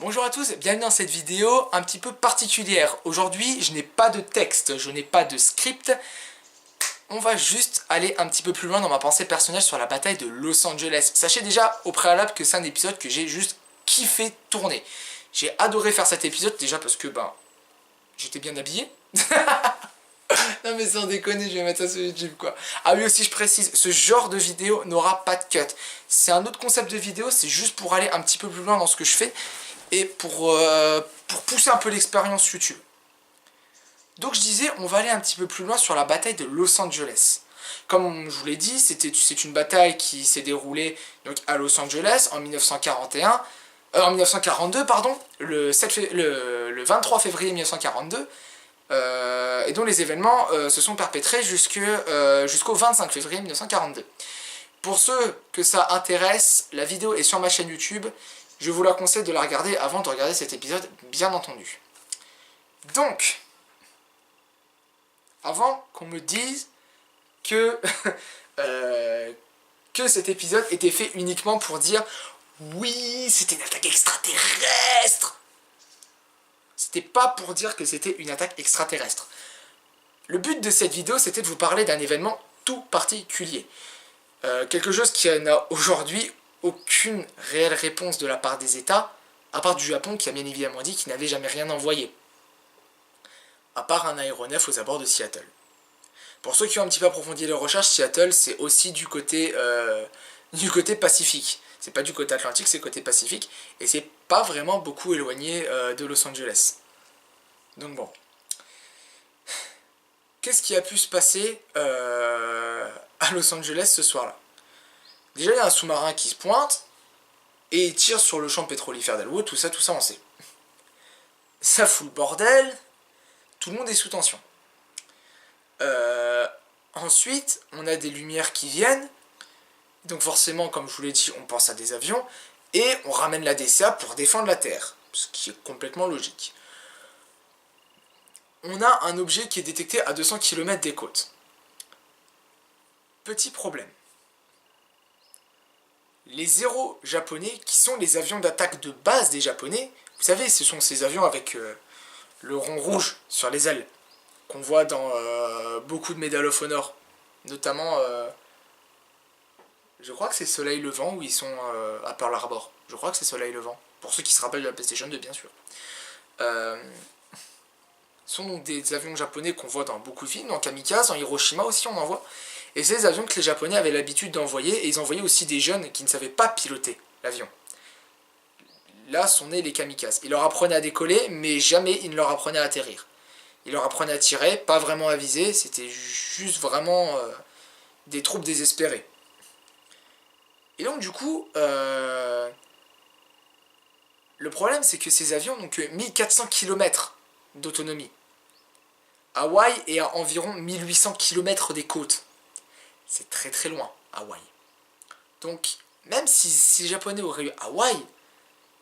Bonjour à tous, bienvenue dans cette vidéo un petit peu particulière. Aujourd'hui, je n'ai pas de texte, je n'ai pas de script. On va juste aller un petit peu plus loin dans ma pensée personnelle sur la bataille de Los Angeles. Sachez déjà au préalable que c'est un épisode que j'ai juste kiffé tourner. J'ai adoré faire cet épisode déjà parce que j'étais bien habillé. Non mais sans déconner, je vais mettre ça sur YouTube quoi. Ah oui aussi je précise, ce genre de vidéo n'aura pas de cut. C'est un autre concept de vidéo, c'est juste pour aller un petit peu plus loin dans ce que je fais et pour pousser un peu l'expérience YouTube. Donc je disais, on va aller un petit peu plus loin sur la bataille de Los Angeles. Comme je vous l'ai dit, c'est une bataille qui s'est déroulée donc, à Los Angeles en 1942, pardon, le 23 février 1942. Et dont les événements se sont perpétrés jusqu'au 25 février 1942. Pour ceux que ça intéresse, la vidéo est sur ma chaîne YouTube. Je vous la conseille de la regarder avant de regarder cet épisode, bien entendu. Donc, avant qu'on me dise que, que cet épisode était fait uniquement pour dire « Oui, c'était une attaque extraterrestre !» C'était pas pour dire que c'était une attaque extraterrestre. Le but de cette vidéo, c'était de vous parler d'un événement tout particulier. Quelque chose qui n'a aujourd'hui aucune réelle réponse de la part des États, à part du Japon qui a bien évidemment dit qu'il n'avait jamais rien envoyé. À part un aéronef aux abords de Seattle. Pour ceux qui ont un petit peu approfondi les recherches, Seattle c'est aussi du côté Pacifique. C'est pas du côté Atlantique, c'est côté Pacifique. Et c'est pas vraiment beaucoup éloigné de Los Angeles. Donc bon. Qu'est-ce qui a pu se passer à Los Angeles ce soir-là? Déjà, il y a un sous-marin qui se pointe et il tire sur le champ pétrolifère d'Elwood, tout ça on sait. Ça fout le bordel, tout le monde est sous tension. Ensuite, on a des lumières qui viennent, donc forcément, comme je vous l'ai dit, on pense à des avions, et on ramène la DCA pour défendre la Terre, ce qui est complètement logique. On a un objet qui est détecté à 200 km des côtes. Petit problème. Les Zero japonais, qui sont les avions d'attaque de base des Japonais, vous savez, ce sont ces avions avec le rond rouge sur les ailes, qu'on voit dans beaucoup de Medal of Honor, notamment, je crois que c'est Soleil Levant, où ils sont à Pearl Harbor. Je crois que c'est Soleil Levant, pour ceux qui se rappellent de la PlayStation 2, bien sûr. Ce sont donc des avions japonais qu'on voit dans beaucoup de films, dans Kamikaze, dans Hiroshima aussi on en voit. Et c'est des avions que les Japonais avaient l'habitude d'envoyer, et ils envoyaient aussi des jeunes qui ne savaient pas piloter l'avion. Là sont nés les kamikazes. Ils leur apprenaient à décoller, mais jamais ils ne leur apprenaient à atterrir. Ils leur apprenaient à tirer, pas vraiment à viser, c'était juste vraiment des troupes désespérées. Et donc du coup, le problème c'est que ces avions n'ont que 1400 km d'autonomie. Hawaï est à environ 1800 km des côtes. C'est très très loin, Hawaï. Donc, même si les Japonais auraient eu Hawaï,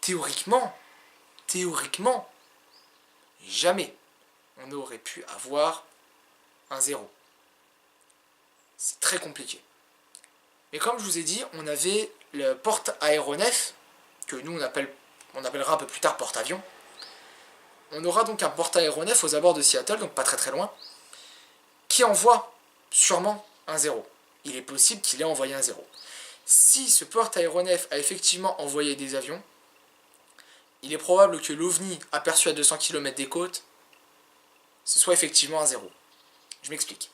théoriquement, jamais on aurait pu avoir un zéro. C'est très compliqué. Mais comme je vous ai dit, on avait le porte-aéronef, que nous on appellera un peu plus tard porte-avions. On aura donc un porte-aéronef aux abords de Seattle, donc pas très très loin, qui envoie sûrement un zéro. Il est possible qu'il ait envoyé un zéro. Si ce porte-aéronef a effectivement envoyé des avions, il est probable que l'OVNI aperçu à 200 km des côtes, ce soit effectivement un zéro. Je m'explique.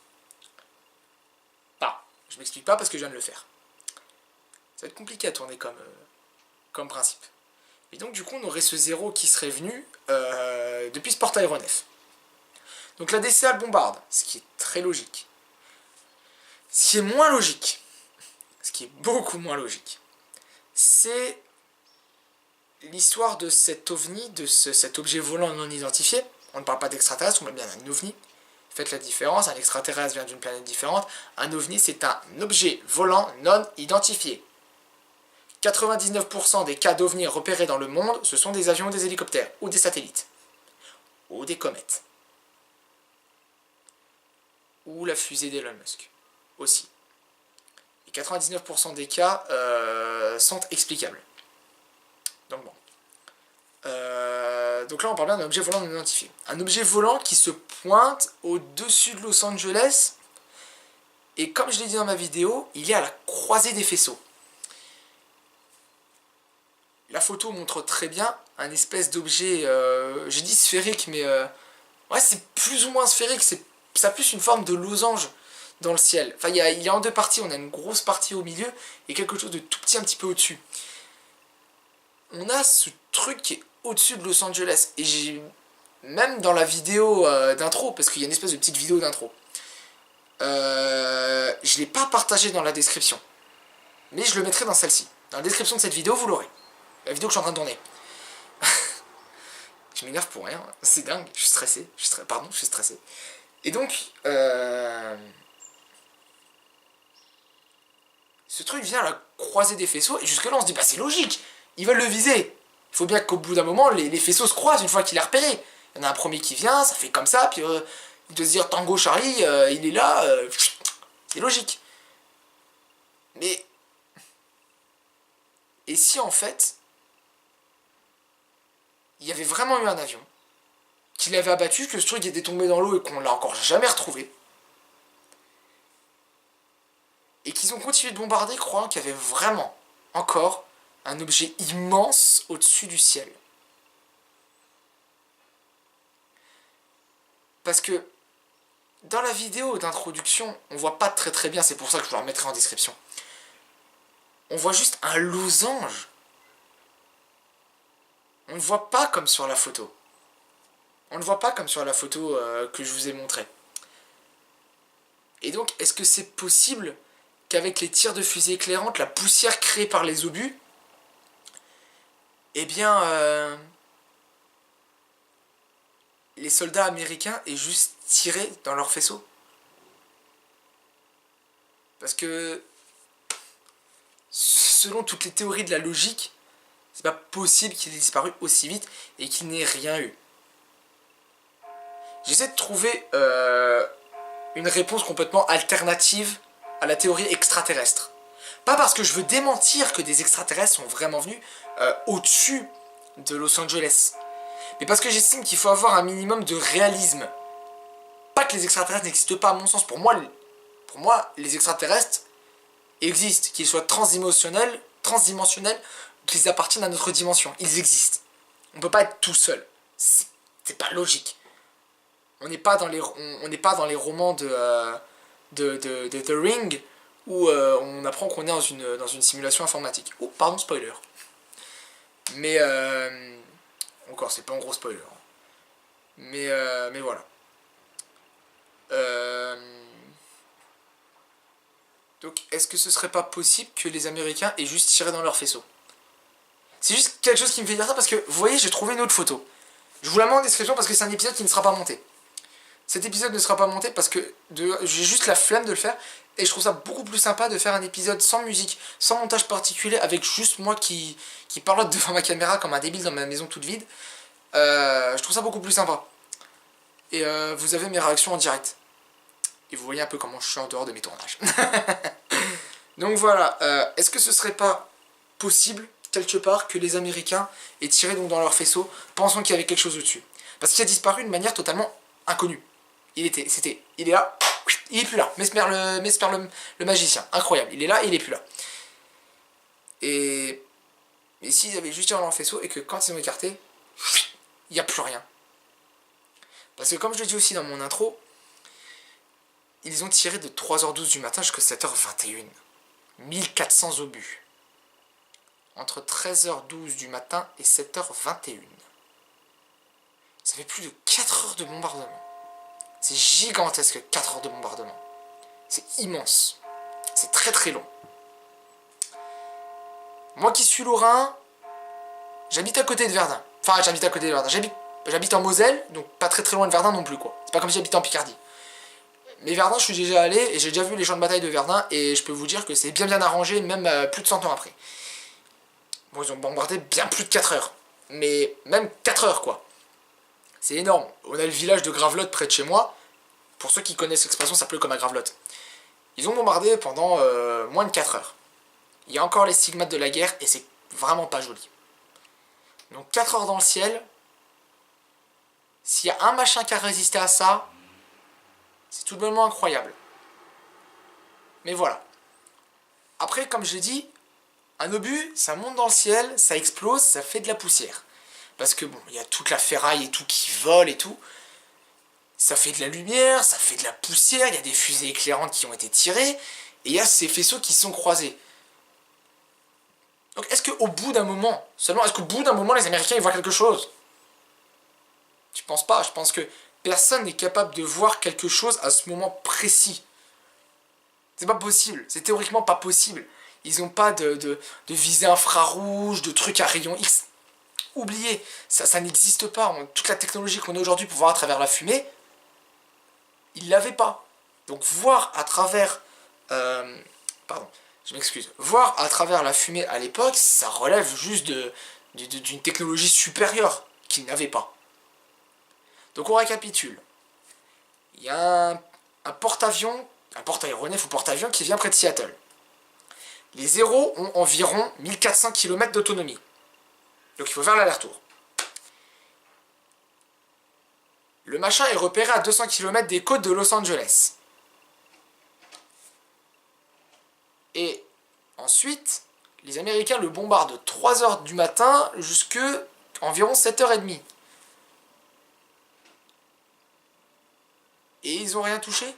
Je m'explique pas parce que je viens de le faire. Ça va être compliqué à tourner comme principe. Et donc du coup on aurait ce zéro qui serait venu depuis ce porte-aéronef. Donc la DCA bombarde, ce qui est très logique. Ce qui est moins logique, ce qui est beaucoup moins logique, c'est l'histoire de cet ovni, de cet objet volant non identifié. On ne parle pas d'extraterrestre, on parle bien d'un ovni. Faites la différence, un extraterrestre vient d'une planète différente, un ovni c'est un objet volant non identifié. 99% des cas d'ovnis repérés dans le monde, ce sont des avions ou des hélicoptères, ou des satellites, ou des comètes. Ou la fusée d'Elon Musk, aussi. Et 99% des cas sont explicables. Donc bon. Donc là, on parle bien d'un objet volant non identifié. Un objet volant qui se pointe au-dessus de Los Angeles. Et comme je l'ai dit dans ma vidéo, il est à la croisée des faisceaux. La photo montre très bien un espèce d'objet, j'ai dit sphérique, mais ouais, c'est plus ou moins sphérique, ça a plus une forme de losange dans le ciel. Enfin, il y a en deux parties, on a une grosse partie au milieu et quelque chose de tout petit un petit peu au-dessus. On a ce truc qui est au-dessus de Los Angeles, et j'ai même dans la vidéo d'intro, parce qu'il y a une espèce de petite vidéo d'intro, je ne l'ai pas partagé dans la description, mais je le mettrai dans celle-ci. Dans la description de cette vidéo, vous l'aurez. La vidéo que je suis en train de tourner. Je m'énerve pour rien, c'est dingue, je suis stressé. Je suis stressé. Et donc, ce truc vient à la croisée des faisceaux, et jusque là on se dit, bah c'est logique, ils veulent le viser. Il faut bien qu'au bout d'un moment, les faisceaux se croisent une fois qu'il est repéré. Il y en a un premier qui vient, ça fait comme ça, puis il doit se dire Tango Charlie, il est là, c'est logique. Mais, et si en fait, il y avait vraiment eu un avion qui l'avait abattu, que ce truc était tombé dans l'eau et qu'on l'a encore jamais retrouvé, et qu'ils ont continué de bombarder croyant qu'il y avait vraiment encore un objet immense au-dessus du ciel. Parce que dans la vidéo d'introduction, on voit pas très bien, c'est pour ça que je vous la remettrai en description. On voit juste un losange. On ne voit pas comme sur la photo. On ne voit pas comme sur la photo que je vous ai montrée. Et donc, est-ce que c'est possible qu'avec les tirs de fusée éclairantes, la poussière créée par les obus, eh bien, les soldats américains aient juste tiré dans leur faisceau? Parce que, selon toutes les théories de la logique, c'est pas possible qu'il ait disparu aussi vite et qu'il n'ait rien eu. J'essaie de trouver une réponse complètement alternative à la théorie extraterrestre. Pas parce que je veux démentir que des extraterrestres sont vraiment venus au-dessus de Los Angeles, mais parce que j'estime qu'il faut avoir un minimum de réalisme. Pas que les extraterrestres n'existent pas à mon sens. Pour moi, les extraterrestres existent, qu'ils soient transdimensionnels, qu'ils appartiennent à notre dimension. Ils existent. On ne peut pas être tout seul. C'est pas logique. On n'est pas dans les romans de The Ring où on apprend qu'on est dans une simulation informatique. Oh, pardon, spoiler. Mais encore, c'est pas un gros spoiler. Mais voilà. Donc, est-ce que ce serait pas possible que les Américains aient juste tiré dans leur faisceau? C'est juste quelque chose qui me fait dire ça parce que, vous voyez, j'ai trouvé une autre photo. Je vous la mets en description parce que c'est un épisode qui ne sera pas monté. Cet épisode ne sera pas monté parce que j'ai juste la flemme de le faire. Et je trouve ça beaucoup plus sympa de faire un épisode sans musique, sans montage particulier, avec juste moi qui parle devant ma caméra comme un débile dans ma maison toute vide. Je trouve ça beaucoup plus sympa. Et vous avez mes réactions en direct. Et vous voyez un peu comment je suis en dehors de mes tournages. Donc voilà, est-ce que ce serait pas possible, quelque part, que les Américains aient tiré donc dans leur faisceau, pensant qu'il y avait quelque chose au-dessus? Parce qu'il a disparu de manière totalement inconnue. Il est là, il est plus là. Mesmer le magicien, incroyable. Il est là et il est plus là. Et s'ils avaient juste tiré dans leur faisceau et que quand ils ont écarté, il n'y a plus rien. Parce que comme je le dis aussi dans mon intro, ils ont tiré de 3h12 du matin jusqu'à 7h21. 1400 obus. Entre 13h12 du matin et 7h21. Ça fait plus de 4 heures de bombardement. C'est gigantesque, 4 heures de bombardement. C'est immense. C'est très long. Moi qui suis lorrain, j'habite à côté de Verdun. Enfin, j'habite à côté de Verdun. J'habite en Moselle, donc pas très loin de Verdun non plus, quoi. C'est pas comme si j'habitais en Picardie. Mais Verdun, je suis déjà allé, et j'ai déjà vu les champs de bataille de Verdun, et je peux vous dire que c'est bien arrangé, même plus de 100 ans après. Bon, ils ont bombardé bien plus de 4 heures. Mais même 4 heures, quoi. C'est énorme. On a le village de Gravelotte près de chez moi. Pour ceux qui connaissent l'expression, ça pleut comme à Gravelotte. Ils ont bombardé pendant moins de 4 heures. Il y a encore les stigmates de la guerre, et c'est vraiment pas joli. Donc 4 heures dans le ciel, S'il y a un machin qui a résisté à ça, c'est tout bonnement incroyable. Mais voilà. Après, comme je l'ai dit, un obus, ça monte dans le ciel, ça explose, ça fait de la poussière. Parce que bon, il y a toute la ferraille et tout qui vole et tout. Ça fait de la lumière, ça fait de la poussière, il y a des fusées éclairantes qui ont été tirées, et il y a ces faisceaux qui sont croisés. Donc est-ce qu'au bout d'un moment, seulement, est-ce qu'au bout d'un moment les Américains ils voient quelque chose? Je pense pas, je pense que personne n'est capable de voir quelque chose à ce moment précis. C'est pas possible, c'est théoriquement pas possible. Ils n'ont pas de visée infrarouge, de trucs à rayon X. Oubliez, ça n'existe pas. Toute la technologie qu'on a aujourd'hui pour voir à travers la fumée, ils l'avaient pas. Donc voir à travers... pardon, je m'excuse. Voir à travers la fumée à l'époque, ça relève juste d'une technologie supérieure qu'ils n'avaient pas. Donc on récapitule. Il y a un porte-avions, un porte-aéronef ou porte-avions qui vient près de Seattle. Les zéros ont environ 1400 km d'autonomie. Donc il faut faire l'aller-retour. Le machin est repéré à 200 km des côtes de Los Angeles. Et ensuite, les Américains le bombardent de 3h du matin jusqu'à environ 7h30. Et ils n'ont rien touché?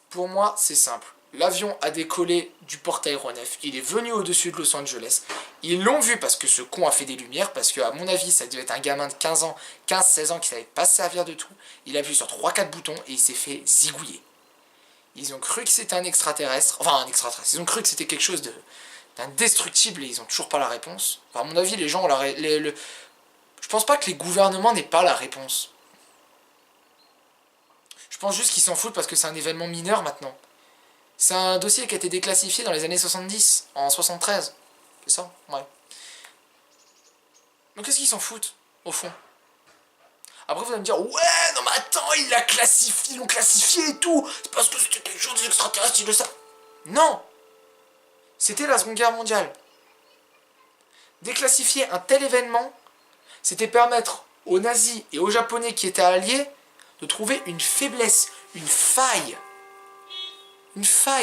Pour moi, c'est simple. L'avion a décollé du porte-aéronef, il est venu au-dessus de Los Angeles. Ils l'ont vu parce que ce con a fait des lumières, parce que à mon avis, ça devait être un gamin de 15 ans, 15-16 ans qui savait pas se servir de tout. Il a appuyé sur 3-4 boutons et il s'est fait zigouiller. Ils ont cru que c'était un extraterrestre, enfin un extraterrestre, ils ont cru que c'était quelque chose d'indestructible et ils ont toujours pas la réponse. Enfin, à mon avis, les gens ont je pense pas que les gouvernements n'aient pas la réponse. Je pense juste qu'ils s'en foutent parce que c'est un événement mineur maintenant. C'est un dossier qui a été déclassifié dans les années 70, en 73. C'est ça? Ouais. Donc qu'est-ce qu'ils s'en foutent, au fond? Après vous allez me dire, ouais, non mais attends, ils l'ont classifié et tout. C'est parce que c'était quelque chose d'extraterrestre, ils le savent. Non! C'était la Seconde Guerre mondiale. Déclassifier un tel événement, c'était permettre aux nazis et aux japonais qui étaient alliés de trouver une faiblesse, une faille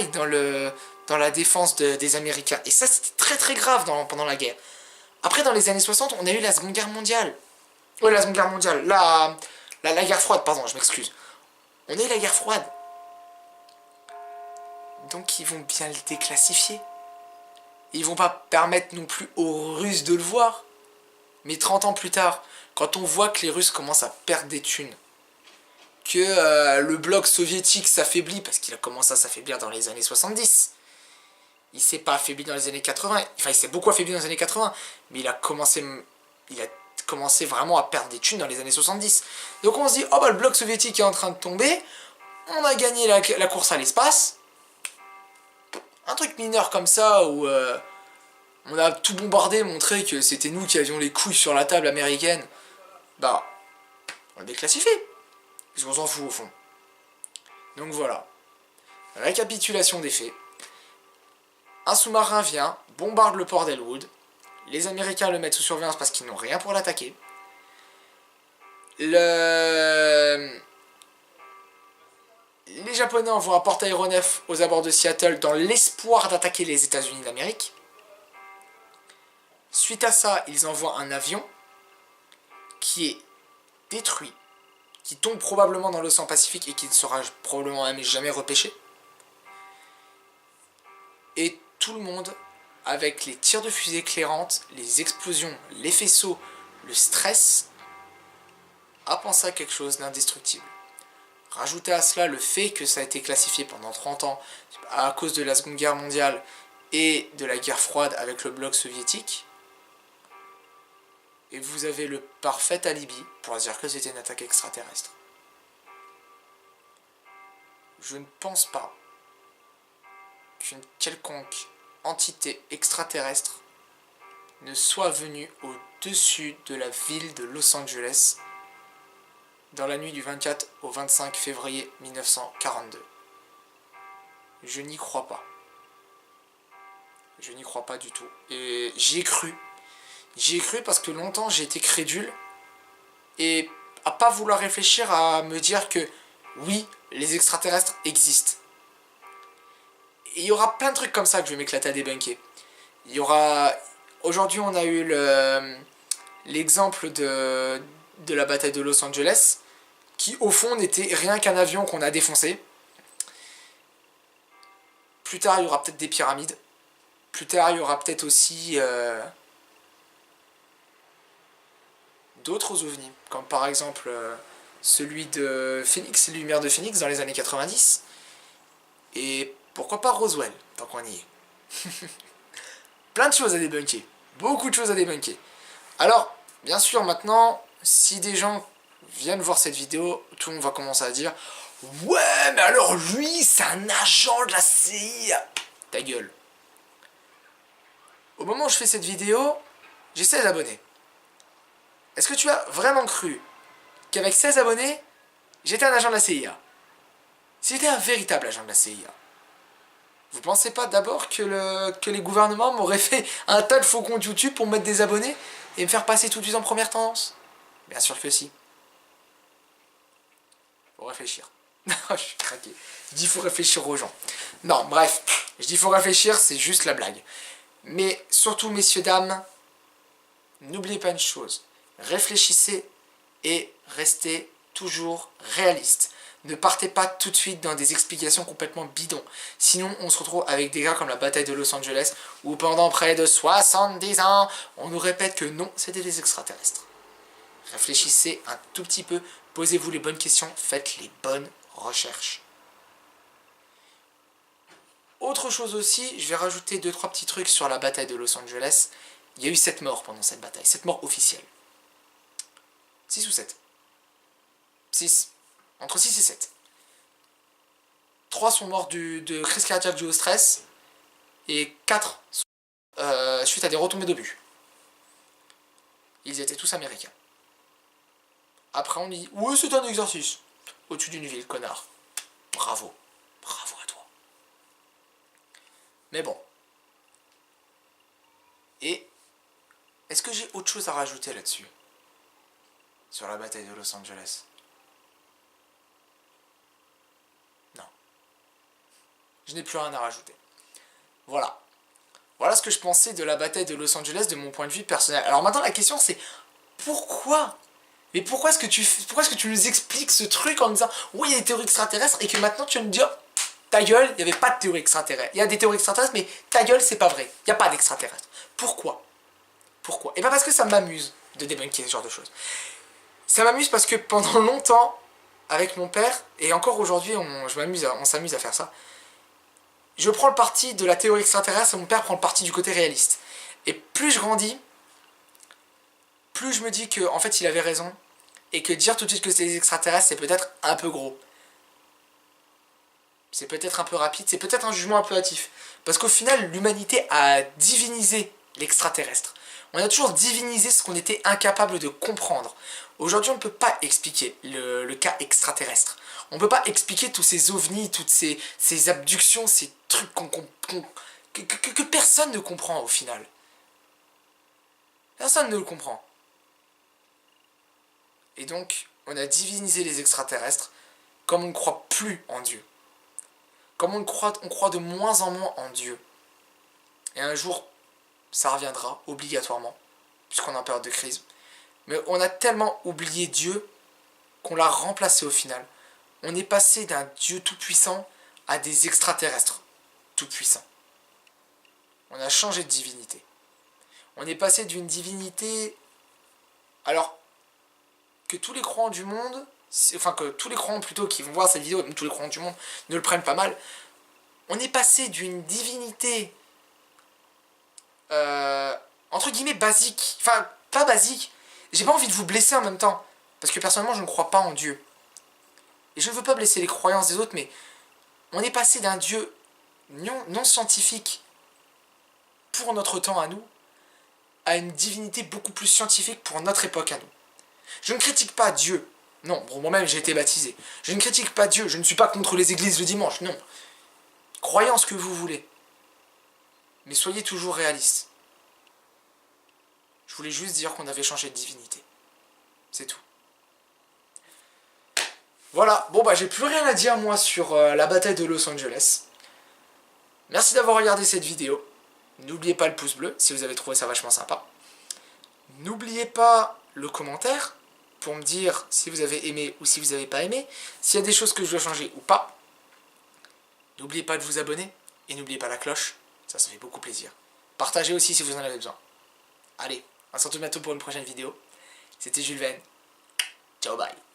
dans la défense des Américains. Et ça, c'était très très grave pendant la guerre. Après, dans les années 60, on a eu la Seconde Guerre mondiale. Ouais, la Seconde Guerre mondiale. La guerre froide, pardon, je m'excuse. On a eu la guerre froide. Donc, ils vont bien le déclassifier. Ils vont pas permettre non plus aux Russes de le voir. Mais 30 ans plus tard, quand on voit que les Russes commencent à perdre des thunes, que le bloc soviétique s'affaiblit, parce qu'il a commencé à s'affaiblir dans les années 70. Il s'est pas affaibli dans les années 80, enfin il s'est beaucoup affaibli dans les années 80, mais il a commencé vraiment à perdre des thunes dans les années 70. Donc on se dit, oh bah le bloc soviétique est en train de tomber, on a gagné la course à l'espace, un truc mineur comme ça, où on a tout bombardé, montré que c'était nous qui avions les couilles sur la table américaine, bah, on le déclassifie. Parce qu'on s'en fout au fond. Donc voilà. Récapitulation des faits. Un sous-marin vient, bombarde le port d'Elwood. Les Américains le mettent sous surveillance parce qu'ils n'ont rien pour l'attaquer. Les Japonais envoient un porte-aéronef aux abords de Seattle dans l'espoir d'attaquer les États-Unis d'Amérique. Suite à ça, ils envoient un avion qui est détruit, qui tombe probablement dans l'océan Pacifique et qui ne sera probablement même jamais repêché. Et tout le monde, avec les tirs de fusée éclairantes, les explosions, les faisceaux, le stress, a pensé à quelque chose d'indestructible. Rajoutez à cela le fait que ça a été classifié pendant 30 ans à cause de la Seconde Guerre mondiale et de la guerre froide avec le bloc soviétique, et vous avez le parfait alibi pour dire que c'était une attaque extraterrestre. Je ne pense pas qu'une quelconque entité extraterrestre ne soit venue au-dessus de la ville de Los Angeles dans la nuit du 24 au 25 février 1942. Je n'y crois pas. Je n'y crois pas du tout. Et j'y ai cru. J'y ai cru parce que longtemps j'ai été crédule. Et à pas vouloir réfléchir à me dire que oui, les extraterrestres existent. Et il y aura plein de trucs comme ça que je vais m'éclater à débunker. Il y aura... Aujourd'hui, on a eu l'exemple de la bataille de Los Angeles, qui au fond n'était rien qu'un avion qu'on a défoncé. Plus tard, il y aura peut-être des pyramides. Plus tard, il y aura peut-être aussi d'autres ovnis, comme par exemple celui de Phoenix, les Lumières de Phoenix dans les années 90. Et pourquoi pas Roswell, tant qu'on y est. Plein de choses à débunker. Beaucoup de choses à débunker. Alors, bien sûr, maintenant, si des gens viennent voir cette vidéo, tout le monde va commencer à dire « Ouais, mais alors lui, c'est un agent de la CIA !» Ta gueule. Au moment où je fais cette vidéo, j'ai 16 abonnés. Est-ce que tu as vraiment cru qu'avec 16 abonnés, j'étais un agent de la CIA? Si j'étais un véritable agent de la CIA, vous pensez pas d'abord que les gouvernements m'auraient fait un tas de faux comptes YouTube pour me mettre des abonnés et me faire passer tout de suite en première tendance? Bien sûr que si. Faut réfléchir. Je suis craqué. Je dis faut réfléchir aux gens. Non, bref. Je dis faut réfléchir, c'est juste la blague. Mais surtout, messieurs, dames, n'oubliez pas une chose. Réfléchissez et restez toujours réaliste. Ne partez pas tout de suite dans des explications complètement bidons. Sinon, on se retrouve avec des gars comme la bataille de Los Angeles, où pendant près de 70 ans, on nous répète que non, c'était des extraterrestres. Réfléchissez un tout petit peu, posez-vous les bonnes questions, faites les bonnes recherches. Autre chose aussi, je vais rajouter 2-3 petits trucs sur la bataille de Los Angeles. Il y a eu 7 morts pendant cette bataille, 7 morts officielles. 6 ou 7 6. Entre 6 et 7. 3 sont morts de crise cardiaque due au stress, et 4 suite à des retombées d'obus. Ils étaient tous américains. Après on dit, ouais c'est un exercice. Au-dessus d'une ville, connard. Bravo. Bravo à toi. Mais bon. Et est-ce que j'ai autre chose à rajouter là-dessus? Sur la bataille de Los Angeles? Non. Je n'ai plus rien à rajouter. Voilà. Voilà ce que je pensais de la bataille de Los Angeles de mon point de vue personnel. Alors maintenant la question c'est, pourquoi? Mais pourquoi est-ce que tu nous expliques ce truc en disant oui il y a des théories extraterrestres et que maintenant tu vas me dire ta gueule, il n'y avait pas de théorie extraterrestre. Il y a des théories extraterrestres mais ta gueule c'est pas vrai. Il n'y a pas d'extraterrestres. Pourquoi? Pourquoi? Et bien parce que ça m'amuse de débunker ce genre de choses. Ça m'amuse parce que pendant longtemps, avec mon père, et encore aujourd'hui on s'amuse à faire ça, je prends le parti de la théorie extraterrestre et mon père prend le parti du côté réaliste. Et plus je grandis, plus je me dis que en fait il avait raison et que dire tout de suite que c'est des extraterrestres c'est peut-être un peu gros. C'est peut-être un peu rapide, c'est peut-être un jugement un peu hâtif. Parce qu'au final, l'humanité a divinisé l'extraterrestre. On a toujours divinisé ce qu'on était incapable de comprendre. Aujourd'hui, on ne peut pas expliquer le cas extraterrestre. On ne peut pas expliquer tous ces ovnis, toutes ces abductions, ces trucs que personne ne comprend au final. Personne ne le comprend. Et donc, on a divinisé les extraterrestres comme on ne croit plus en Dieu. Comme on croit de moins en moins en Dieu. Et un jour, ça reviendra, obligatoirement, puisqu'on est en période de crise. Mais on a tellement oublié Dieu qu'on l'a remplacé au final. On est passé d'un Dieu tout-puissant à des extraterrestres tout-puissants. On a changé de divinité. On est passé d'une divinité... Alors, que tous les croyants du monde... Enfin, que tous les croyants plutôt qui vont voir cette vidéo, même tous les croyants du monde, ne le prennent pas mal. On est passé d'une divinité... entre guillemets basique. Enfin, pas basique. J'ai pas envie de vous blesser en même temps. Parce que personnellement, je ne crois pas en Dieu. Et je ne veux pas blesser les croyances des autres, mais on est passé d'un Dieu non scientifique pour notre temps à nous, à une divinité beaucoup plus scientifique pour notre époque à nous. Je ne critique pas Dieu. Non, bon, moi-même j'ai été baptisé. Je ne critique pas Dieu, je ne suis pas contre les églises le dimanche, non. Croyez en ce que vous voulez. Mais soyez toujours réalistes. Je voulais juste dire qu'on avait changé de divinité. C'est tout. Voilà, bon bah j'ai plus rien à dire moi sur la bataille de Los Angeles. Merci d'avoir regardé cette vidéo. N'oubliez pas le pouce bleu si vous avez trouvé ça vachement sympa. N'oubliez pas le commentaire pour me dire si vous avez aimé ou si vous n'avez pas aimé, s'il y a des choses que je dois changer ou pas. N'oubliez pas de vous abonner et n'oubliez pas la cloche, ça fait beaucoup plaisir. Partagez aussi si vous en avez besoin. Allez, on se retrouve bientôt pour une prochaine vidéo. C'était Jules Verne. Ciao, bye.